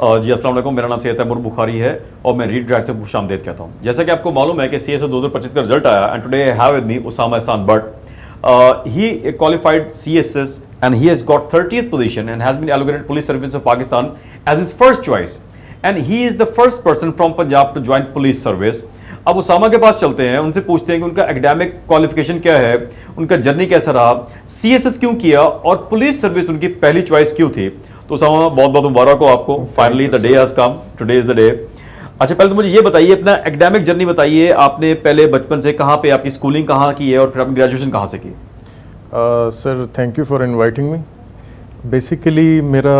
जी अस्सलाम वालेकुम, मेरा नाम सैयद तैमूर बुखारी है और मैं रीड ड्रैग से खुशामदीद कहता हूँ। जैसा कि आपको मालूम है कि CSS 2025 का रिजल्ट आया and today I have with me Usama Ehsan but he qualified CSS and he has got 30th position and has been allocated Police Service of Pakistan as his first choice and he is the first person from Punjab to join Police Service। अब उसामा के पास चलते हैं, उनसे पूछते हैं कि उनका academic qualification क्या है, उनका जर्नी कैसा रहा, CSS क्यों किया और पुलिस सर्विस उनकी पहली चॉइस क्यों थी। तो उसामा बहुत बहुत मुबारक हो आपको, finally the day has come, today is the day. अच्छा पहले तो मुझे ये बताइए, अपना एकेडमिक जर्नी बताइए, आपने पहले बचपन से कहाँ पे आपकी स्कूलिंग कहाँ की है और फिर आपने ग्रेजुएशन कहाँ से की। Sir thank you for inviting me. Basically मेरा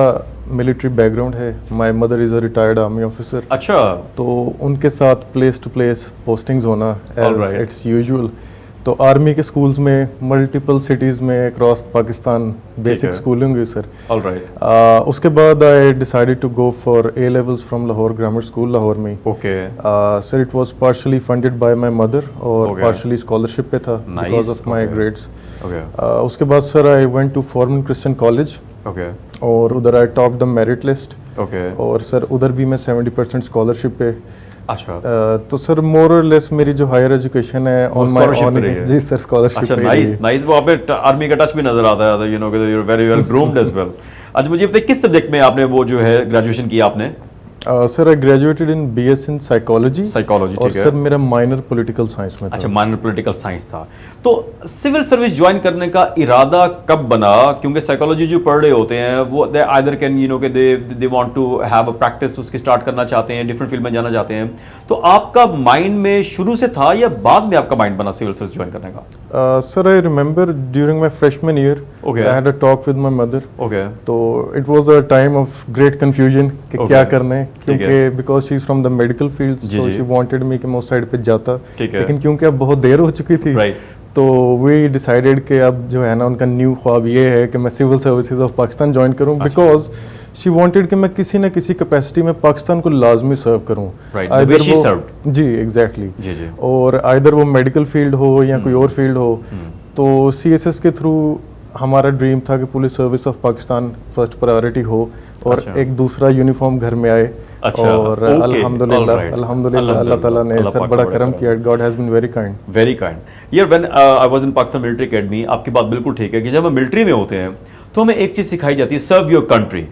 मिलिट्री बैकग्राउंड है, my mother is a retired army officer. अच्छा, तो उनके साथ प्लेस टू प्लेस पोस्टिंग्स होना एज इट्स यूजुअल। तो आर्मी के स्कूल्स में मल्टीपल सिटीज़ में अक्रॉस पाकिस्तान बेसिक स्कूलिंग हुई सर। ऑलराइट। उसके बाद I decided to go for A levels from Lahore grammar school Lahore में। Okay sir it was partially funded by my mother और partially scholarship पे था बिकॉज ऑफ माय ग्रेड्स। उसके बाद sir I went to Forman Christian College और उधर I top the merit list. और sir उधर भी मैं 70% स्कॉलरशिप पे। अच्छा तो सर मोर और लेस मेरी जो हायर एजुकेशन है ऑन माय ओन। जी सर स्कॉलरशिप। अच्छा नाइस नाइस, वो आप आर्मी का टच भी नजर आता है, you know you are very well groomed as well. अच्छा मुझे बताइए किस सब्जेक्ट में आपने वो जो है ग्रेजुएशन किया आपने। Sir I graduated in BS in psychology. और सर मेरा माइनर पॉलिटिकल साइंस में था। अच्छा माइनर पॉलिटिकल साइंस था। तो सिविल सर्विस ज्वाइन करने का इरादा कब बना, क्योंकि साइकोलॉजी जो पढ़ रहे होते हैं वो they either can you know कि they want to have a practice उसकी स्टार्ट करना चाहते हैं, डिफरेंट फील्ड में जाना चाहते हैं। तो आपका माइंड में शुरू से था या बाद में आपका माइंड बना सिविल सर्विस ज्वाइन करने का। Sir I remember during my freshman year I had a talk with my mother. तो it was a time of great confusion कि क्या करना है, क्योंकि because she is from the medical field so she wanted me कि मैं उस side पे जाता, लेकिन क्योंकि अब बहुत देर हो चुकी थी तो वी डिसाइडेड कि अब जो है ना उनका न्यू ख्वाब ये है कि मैं civil services of Pakistan join करूं बिकॉज शी वांटेड कि मैं किसी न किसी कैपेसिटी में पाकिस्तान को लाजमी सर्व करूं। जी एग्जैक्टली। और आइदर वो मेडिकल फील्ड हो या कोई और फील्ड हो। तो CSS के थ्रू हमारा ड्रीम था कि police service of Pakistan first priority हो और एक दूसरा यूनिफॉर्म घर में आए। और अल्हम्दुलिल्लाह अल्लाह ताला ने सर बड़ा करम किया। God has been very kind. यार when I was in Pakistan military academy, आपकी बात बिल्कुल ठीक है कि जब हम मिलिट्री में होते हैं तो हमें एक चीज सिखाई जाती है, सर्व योर कंट्री।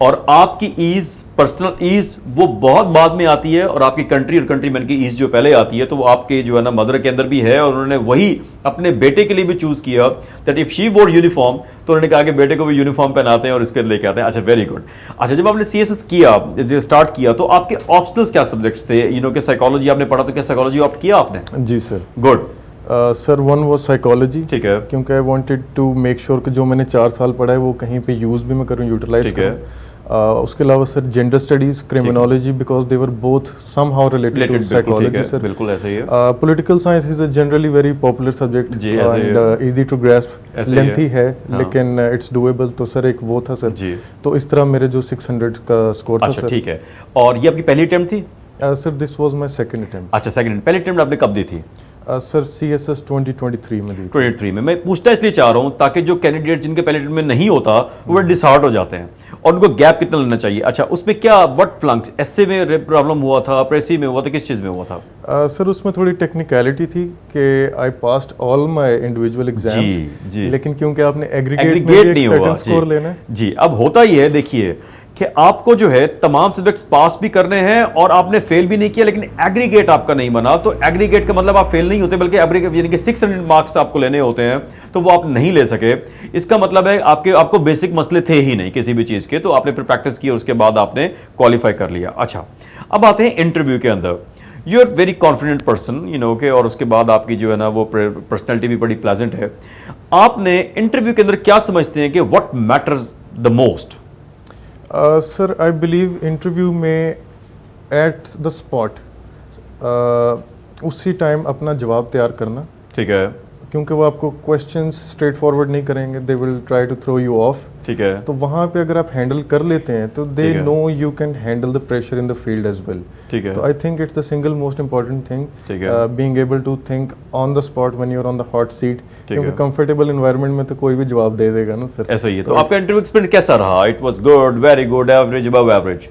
और आपकी ईज, पर्सनल ईज वो बहुत बाद में आती है और आपकी कंट्री और कंट्री मैन की ईज जो पहले आती है तो वो आपके जो है ना मदर के अंदर भी है। और उन्होंने वही अपने बेटे के लिए भी चूज किया दैट इफ शी वोर यूनिफॉर्म, तो उन्होंने कहा कि बेटे को भी यूनिफॉर्म पहनाते हैं और इसके लेके आते हैं। अच्छा वेरी गुड। अच्छा जब आपने CSS किया, स्टार्ट किया, तो आपके ऑप्शनल्स क्या सब्जेक्ट्स थे, यू नो कि साइकोलॉजी आपने पढ़ा तो क्या साइकोलॉजी ऑप्ट किया आपने। जी sir. Good sir one was psychology. ठीक है। क्योंकि I wanted to make sure कि जो मैंने 4 साल पढ़ा है वो कहीं पे यूज भी मैं करूं, यूटिलाइज करूं। उसके अलावा sir gender studies, criminology because they were both somehow related to psychology sir. बिल्कुल ऐसा ही है। Political science is a generally very popular subject and easy to grasp, lengthy है लेकिन इट्स डूएबल। तो सर एक वो था सर जी। तो इस तरह मेरे जो 600 का स्कोर था सर। ठीक है। और ये आपकी पहली अटेम्प्ट थी। Sir this was my second attempt. अच्छा सेकंड। पहली अटेम्प्ट आपने कब दी थी। सर CSS 2023 में दी। 23 में। मैं पूछना इसलिए चाह रहा हूं ताकि जो कैंडिडेट जिनके पहले अटेम्प्ट में नहीं होता वो डिसहार्ट हो जाते हैं और उनको गैप कितना लेना चाहिए। अच्छा उसमें क्या व्हाट फ्लंक्स, एसए में प्रॉब्लम हुआ था, प्रेसी में हुआ था, किस चीज में हुआ था। सर उसमें थोड़ी टेक्निकलिटी थी कि I passed all my individual exams, लेकिन क्योंकि आपने एग्रीगेट नहीं हुआ स्कोर लेना जी। अब होता ही है देखिए कि आपको जो है तमाम सब्जेक्ट्स पास भी करने हैं और आपने फेल भी नहीं किया, लेकिन एग्रीगेट आपका नहीं बना। तो एग्रीगेट का मतलब आप फेल नहीं होते बल्कि एग्रीगेट यानी कि 600 मार्क्स आपको लेने होते हैं, तो वो आप नहीं ले सके। इसका मतलब है आपको बेसिक मसले थे ही नहीं किसी भी चीज के, तो आपने फिर प्रैक्टिस की और उसके बाद आपने क्वालिफाई कर लिया। अच्छा अब आते हैं इंटरव्यू के अंदर। You are very confident person, you know के, और उसके बाद आपकी जो है ना वो पर्सनैलिटी भी बड़ी प्लेजेंट है। आपने इंटरव्यू के अंदर क्या समझते हैं कि what matters the most. Sir I believe interview में एट द स्पॉट उसी टाइम अपना जवाब तैयार करना। ठीक है। क्योंकि वो आपको क्वेश्चंस स्ट्रेट फॉरवर्ड नहीं करेंगे, they will try to throw you off. ठीक है। तो वहाँ पे अगर आप हैंडल कर लेते हैं तो they know you can handle the pressure in the field as well. ठीक है। तो I think it's the single most important thing, being able to think on the spot when you are on the hot seat. क्योंकि comfortable environment में तो कोई भी जवाब दे देगा ना सर। ऐसा ही है। तो आपका इंटरव्यू एक्सपीरियंस कैसा रहा। It was good, very good, average, above average.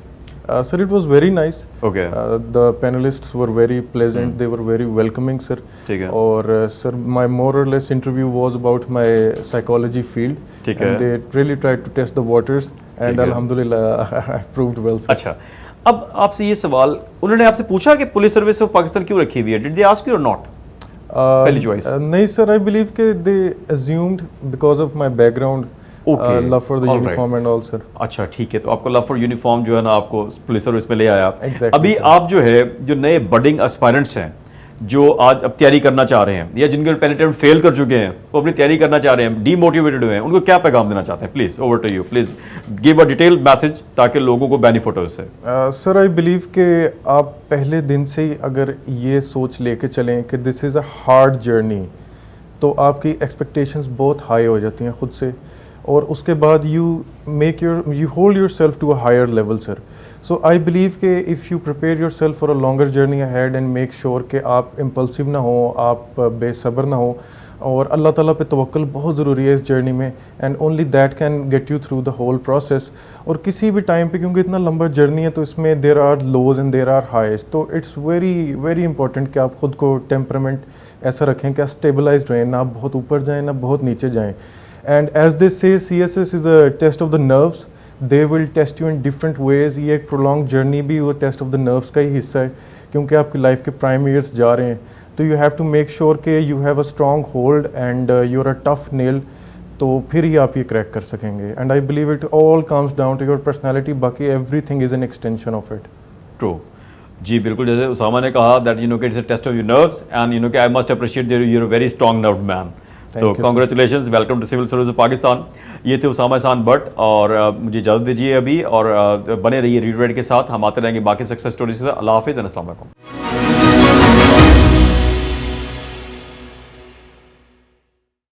Sir, it was very nice. Okay. The panelists were very pleasant. They were very welcoming, sir. ठीक है. और sir, my more or less interview was about my psychology field. ठीक है. And they really tried to test the waters. And alhamdulillah, I proved well, sir. अच्छा, अब आपसे ये सवाल, उन्होंने आपसे पूछा कि पुलिस सर्विस ऑफ पाकिस्तान क्यों रखी हुई है? Did they ask you or not? पहली चॉइस. नहीं सर, I believe कि they assumed because of my background. Okay. Love for the uniform and all, sir. अच्छा, ठीक है, तो आपको लव फॉर यूनिफॉर्म जो है ना आपको पुलिस सर्विस में ले आया. Exactly, अभी sir. आप जो है, जो नए बडिंग एस्पायरेंट्स हैं, जो आज अब तैयारी करना चाह रहे हैं या जिनके पेन अटेम्प्ट फेल कर चुके हैं, वो अपनी तैयारी करना चाह रहे हैं, डीमोटिवेटेड हुए हैं, उनको क्या पैगाम देना चाहते हैं? Please over to you, please give a detailed message ताकि लोगों को बेनिफिट हो इससे. सर, आई बिलीव कि आप पहले दिन से ही अगर ये सोच लेके चलें कि this is a hard journey, तो आपकी एक्सपेक्टेशंस बहुत हाई हो जाती हैं खुद से, और उसके बाद you hold your self to a higher level, sir. So I believe कि if you prepare your self for a longer journey ahead and make sure कि आप इम्पल्सिव ना हो, आप बेसब्र ना हो, और अल्लाह ताला पे तवक्कुल बहुत ज़रूरी है इस जर्नी में, and only that can get you through the whole process. और किसी भी टाइम पे, क्योंकि इतना लंबा जर्नी है, तो इसमें there are lows and there are highs, तो इट्स वेरी वेरी इंपॉर्टेंट कि आप खुद को टेम्परामेंट ऐसा रखें कि आप स्टेबलाइज्ड रहें, ना आप बहुत ऊपर जाएँ ना बहुत नीचे जाएँ. And as they say CSS is a test of the nerves. They will test you in different ways. ये एक प्रोलॉन्ग जर्नी भी वो टेस्ट ऑफ द नर्व्स का ही हिस्सा है, क्योंकि आपकी लाइफ के प्राइम ईयर्स जा रहे हैं. तो you have to make sure कि you have a strong hold and you are a tough nail, तो फिर ही आप ये क्रैक कर सकेंगे. And I believe it all comes down to your personality. बाकी everything is an extension of it. True जी, बिल्कुल. जैसे उसामा ने कहा that you know it's a test of your nerves and you know I must appreciate you are a very strong nerved man. तो congratulations, welcome to civil service of Pakistan. ये थे उसामा एहसान भट्ट, और मुझे इजाज़त दीजिए अभी, और बने रहिए रीड राइट के साथ. हम आते रहेंगे बाकी सक्सेस स्टोरीज के साथ. अल्लाह हाफिज़ एंड अस्सलाम वालेकुम.